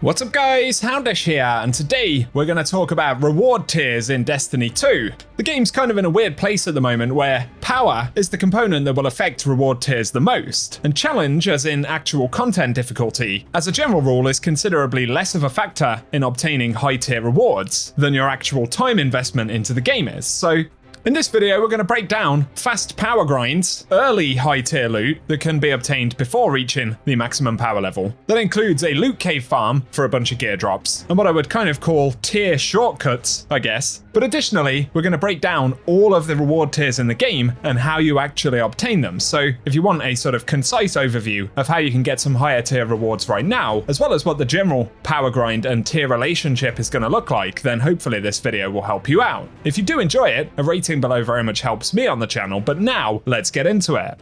What's up guys, Houndish here, and today we're going to talk about reward tiers in Destiny 2. The game's kind of in a weird place at the moment where power is the component that will affect reward tiers the most, and challenge, as in actual content difficulty, as a general rule is considerably less of a factor in obtaining high tier rewards than your actual time investment into the game is. So in this video, we're going to break down fast power grinds, early high tier loot that can be obtained before reaching the maximum power level. That includes a loot cave farm for a bunch of gear drops, and what I would kind of call tier shortcuts, I guess. But additionally, we're going to break down all of the reward tiers in the game and how you actually obtain them. So if you want a sort of concise overview of how you can get some higher tier rewards right now, as well as what the general power grind and tier relationship is going to look like, then hopefully this video will help you out. If you do enjoy it, a rating below very much helps me on the channel, but now let's get into it.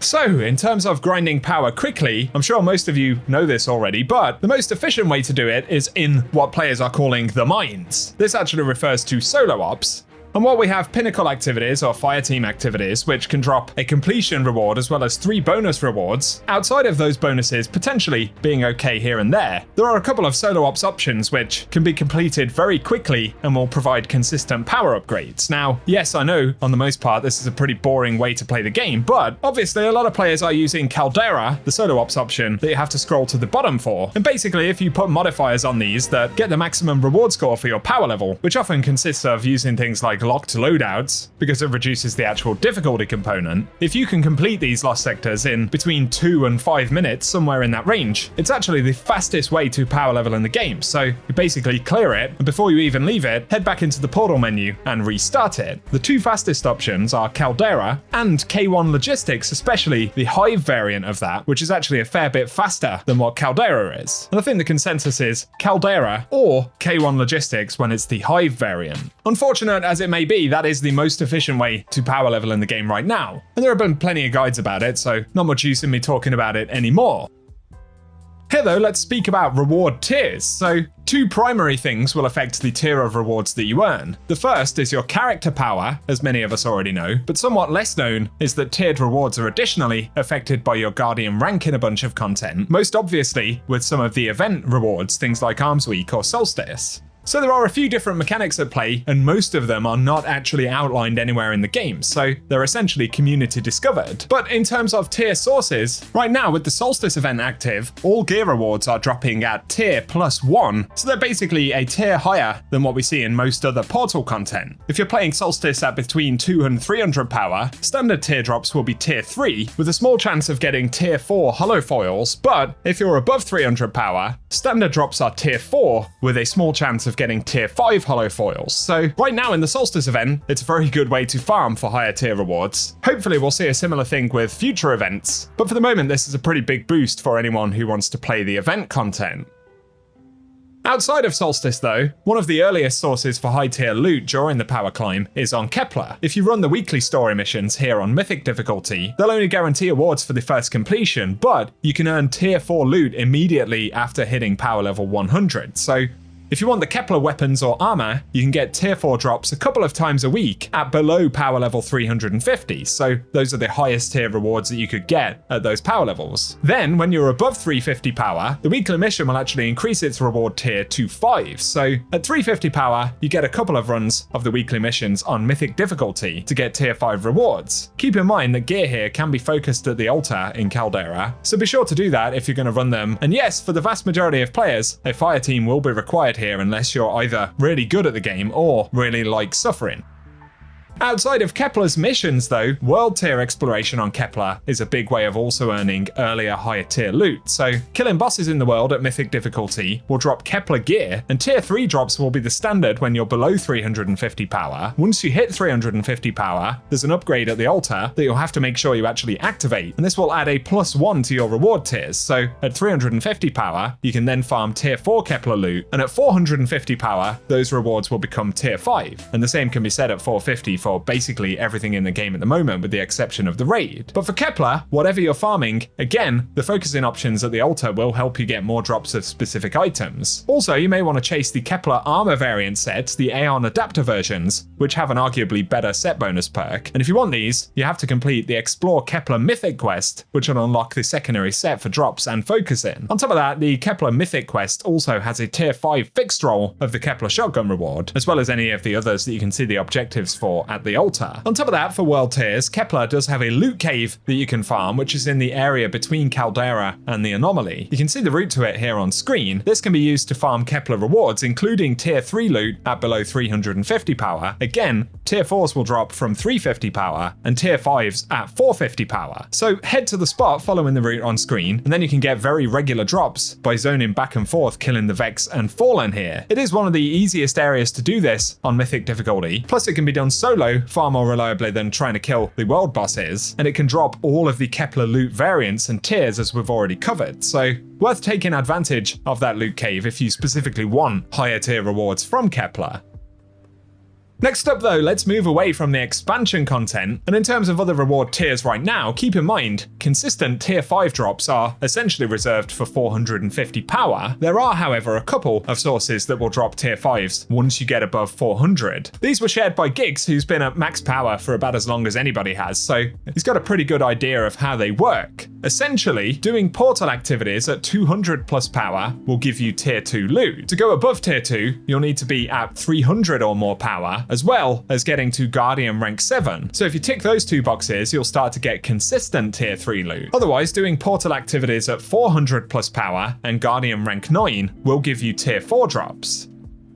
So, in terms of grinding power quickly, I'm sure most of you know this already, but the most efficient way to do it is in what players are calling the mines. This actually refers to solo ops. And while we have pinnacle activities or fireteam activities, which can drop a completion reward as well as 3 bonus rewards, outside of those bonuses potentially being okay here and there are a couple of solo ops options which can be completed very quickly and will provide consistent power upgrades. Now, yes, I know on the most part this is a pretty boring way to play the game, but obviously a lot of players are using Caldera, the solo ops option that you have to scroll to the bottom for. And basically, if you put modifiers on these that get the maximum reward score for your power level, which often consists of using things like locked loadouts, because it reduces the actual difficulty component. If you can complete these lost sectors in between 2 and 5 minutes, somewhere in that range, it's actually the fastest way to power level in the game. So you basically clear it, and before you even leave it, head back into the portal menu and restart it. The 2 fastest options are Caldera and K1 Logistics, especially the Hive variant of that, which is actually a fair bit faster than what Caldera is. And I think the consensus is Caldera or K1 Logistics when it's the Hive variant. Unfortunate as it may be, that is the most efficient way to power level in the game right now. And there have been plenty of guides about it, so not much use in me talking about it anymore. Here though, let's speak about reward tiers. So 2 primary things will affect the tier of rewards that you earn. The first is your character power, as many of us already know, but somewhat less known is that tiered rewards are additionally affected by your Guardian rank in a bunch of content, most obviously with some of the event rewards, things like Arms Week or Solstice. So there are a few different mechanics at play, and most of them are not actually outlined anywhere in the game, so they're essentially community discovered. But in terms of tier sources, right now with the Solstice event active, all gear rewards are dropping at tier +1, so they're basically a tier higher than what we see in most other Portal content. If you're playing Solstice at between 200 and 300 power, standard tier drops will be tier 3, with a small chance of getting tier 4 holo foils, but if you're above 300 power, standard drops are tier 4, with a small chance of getting tier 5 holo foils. So right now in the Solstice event, it's a very good way to farm for higher tier rewards. Hopefully we'll see a similar thing with future events, but for the moment this is a pretty big boost for anyone who wants to play the event content. Outside of Solstice though, one of the earliest sources for high tier loot during the power climb is on Kepler. If you run the weekly story missions here on Mythic difficulty, they'll only guarantee awards for the first completion, but you can earn tier 4 loot immediately after hitting power level 100. So if you want the Kepler weapons or armor, you can get tier 4 drops a couple of times a week at below power level 350, so those are the highest tier rewards that you could get at those power levels. Then, when you're above 350 power, the weekly mission will actually increase its reward tier to 5, so at 350 power, you get a couple of runs of the weekly missions on Mythic difficulty to get tier 5 rewards. Keep in mind that gear here can be focused at the altar in Caldera, so be sure to do that if you're going to run them, and yes, for the vast majority of players, a fire team will be required here unless you're either really good at the game or really like suffering. Outside of Kepler's missions though, world tier exploration on Kepler is a big way of also earning earlier higher tier loot. So killing bosses in the world at Mythic difficulty will drop Kepler gear, and tier 3 drops will be the standard when you're below 350 power. Once you hit 350 power, there's an upgrade at the altar that you'll have to make sure you actually activate, and this will add a +1 to your reward tiers. So at 350 power, you can then farm tier 4 Kepler loot, and at 450 power, those rewards will become tier 5. And the same can be said at 450 for for basically everything in the game at the moment with the exception of the raid. But for Kepler, whatever you're farming, again, the focusing options at the altar will help you get more drops of specific items. Also, you may want to chase the Kepler armor variant sets, the Aeon adapter versions, which have an arguably better set bonus perk. And if you want these, you have to complete the Explore Kepler Mythic quest, which will unlock the secondary set for drops and focusing. On top of that, the Kepler Mythic quest also has a tier 5 fixed roll of the Kepler shotgun reward, as well as any of the others that you can see the objectives for at the altar. On top of that, for world tiers, Kepler does have a loot cave that you can farm, which is in the area between Caldera and the Anomaly. You can see the route to it here on screen. This can be used to farm Kepler rewards, including tier 3 loot at below 350 power. Again, tier 4s will drop from 350 power, and tier 5s at 450 power. So head to the spot following the route on screen, and then you can get very regular drops by zoning back and forth, killing the Vex and Fallen here. It is one of the easiest areas to do this on Mythic difficulty, plus it can be done solo far more reliably than trying to kill the world bosses, and it can drop all of the Kepler loot variants and tiers as we've already covered, so worth taking advantage of that loot cave if you specifically want higher tier rewards from Kepler. Next up though, let's move away from the expansion content, and in terms of other reward tiers right now, keep in mind, consistent tier 5 drops are essentially reserved for 450 power. There are, however, a couple of sources that will drop tier 5s once you get above 400. These were shared by Giggs, who's been at max power for about as long as anybody has, so he's got a pretty good idea of how they work. Essentially, doing portal activities at 200 plus power will give you tier 2 loot. To go above tier 2, you'll need to be at 300 or more power, as well as getting to Guardian rank 7. So if you tick those two boxes, you'll start to get consistent tier 3 loot. Otherwise, doing portal activities at 400 plus power and Guardian rank 9 will give you tier 4 drops.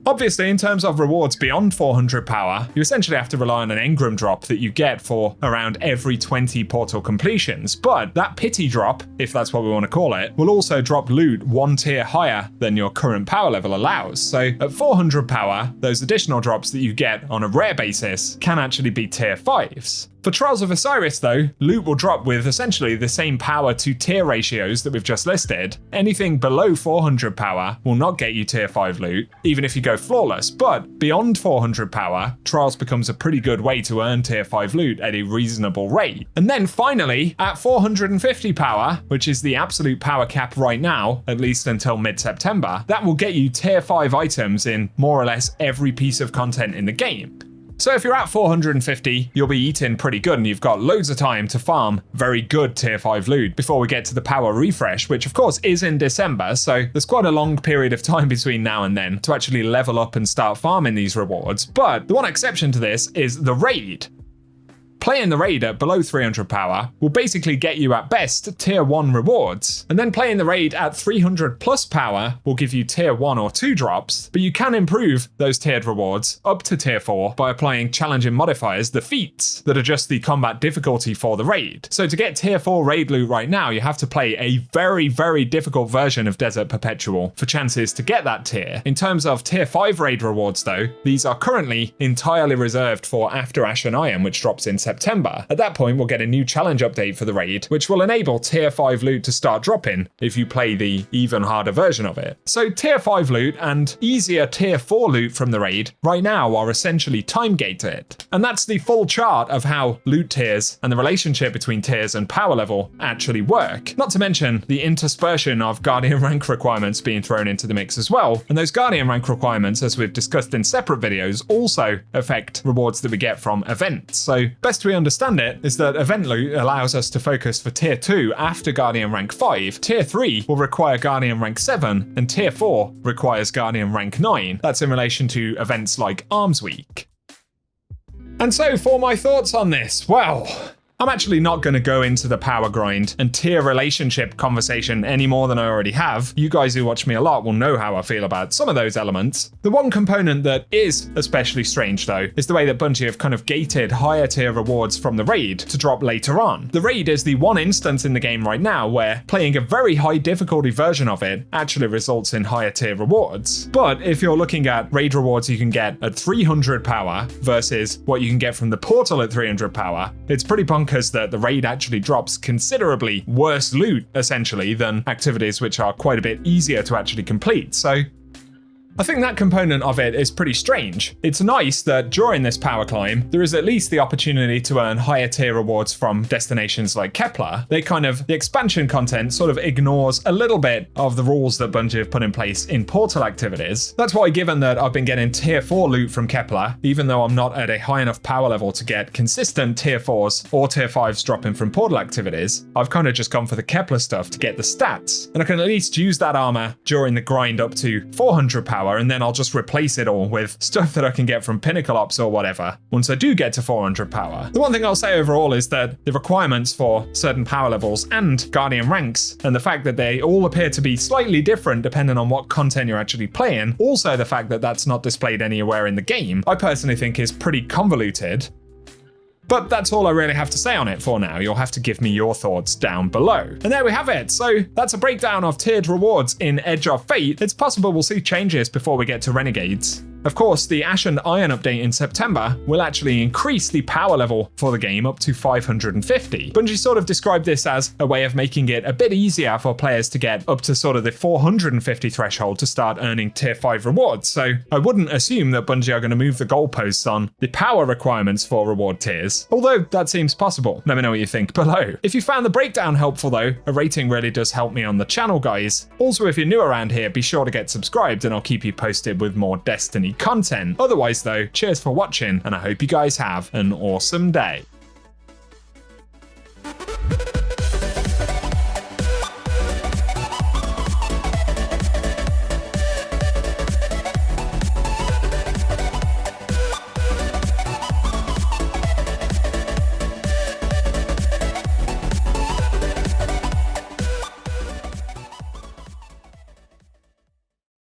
Obviously, in terms of rewards beyond 400 power, you essentially have to rely on an engram drop that you get for around every 20 portal completions, but that pity drop, if that's what we want to call it, will also drop loot one tier higher than your current power level allows. So at 400 power, those additional drops that you get on a rare basis can actually be tier 5s. For Trials of Osiris though, loot will drop with essentially the same power to tier ratios that we've just listed. Anything below 400 power will not get you tier 5 loot, even if you go flawless, but beyond 400 power, Trials becomes a pretty good way to earn tier 5 loot at a reasonable rate. And then finally, at 450 power, which is the absolute power cap right now, at least until mid-September, that will get you tier 5 items in more or less every piece of content in the game. So if you're at 450, you'll be eating pretty good and you've got loads of time to farm very good tier 5 loot before we get to the power refresh, which of course is in December, so there's quite a long period of time between now and then to actually level up and start farming these rewards. But the one exception to this is the raid. Playing the raid at below 300 power will basically get you at best tier 1 rewards, and then playing the raid at 300 plus power will give you tier 1 or 2 drops, but you can improve those tiered rewards up to tier 4 by applying challenging modifiers, the feats, that adjust the combat difficulty for the raid. So to get tier 4 raid loot right now, you have to play a very, very difficult version of Desert Perpetual for chances to get that tier. In terms of tier 5 raid rewards though, these are currently entirely reserved for After Ashen Iron, which drops in September. At that point, we'll get a new challenge update for the raid, which will enable tier 5 loot to start dropping if you play the even harder version of it. So tier 5 loot and easier tier 4 loot from the raid right now are essentially time gated. And that's the full chart of how loot tiers and the relationship between tiers and power level actually work. Not to mention the interspersion of Guardian rank requirements being thrown into the mix as well. And those Guardian rank requirements, as we've discussed in separate videos, also affect rewards that we get from events. So best we understand it is that event loot allows us to focus for tier 2 after Guardian rank 5, tier 3 will require Guardian rank 7, and tier 4 requires Guardian rank 9. That's in relation to events like Arms Week. And so for my thoughts on this, well, I'm actually not going to go into the power grind and tier relationship conversation any more than I already have. You guys who watch me a lot will know how I feel about some of those elements. The one component that is especially strange though is the way that Bungie have kind of gated higher tier rewards from the raid to drop later on. The raid is the one instance in the game right now where playing a very high difficulty version of it actually results in higher tier rewards. But if you're looking at raid rewards you can get at 300 power versus what you can get from the portal at 300 power, it's pretty bonkers that the raid actually drops considerably worse loot, essentially, than activities which are quite a bit easier to actually complete. So I think that component of it is pretty strange. It's nice that during this power climb, there is at least the opportunity to earn higher tier rewards from destinations like Kepler. The expansion content sort of ignores a little bit of the rules that Bungie have put in place in Portal activities. That's why, given that I've been getting tier 4 loot from Kepler, even though I'm not at a high enough power level to get consistent tier 4s or tier 5s dropping from Portal activities, I've kind of just gone for the Kepler stuff to get the stats. And I can at least use that armor during the grind up to 400 power, and then I'll just replace it all with stuff that I can get from Pinnacle Ops or whatever once I do get to 400 power. The one thing I'll say overall is that the requirements for certain power levels and Guardian ranks, and the fact that they all appear to be slightly different depending on what content you're actually playing, also the fact that that's not displayed anywhere in the game, I personally think is pretty convoluted. But that's all I really have to say on it for now. You'll have to give me your thoughts down below. And there we have it. So that's a breakdown of tiered rewards in Edge of Fate. It's possible we'll see changes before we get to Renegades. Of course, the Ash and Iron update in September will actually increase the power level for the game up to 550. Bungie sort of described this as a way of making it a bit easier for players to get up to sort of the 450 threshold to start earning tier 5 rewards. So I wouldn't assume that Bungie are going to move the goalposts on the power requirements for reward tiers, although that seems possible. Let me know what you think below. If you found the breakdown helpful though, a rating really does help me on the channel, guys. Also, if you're new around here, be sure to get subscribed and I'll keep you posted with more Destiny content. Otherwise though, cheers for watching and I hope you guys have an awesome day.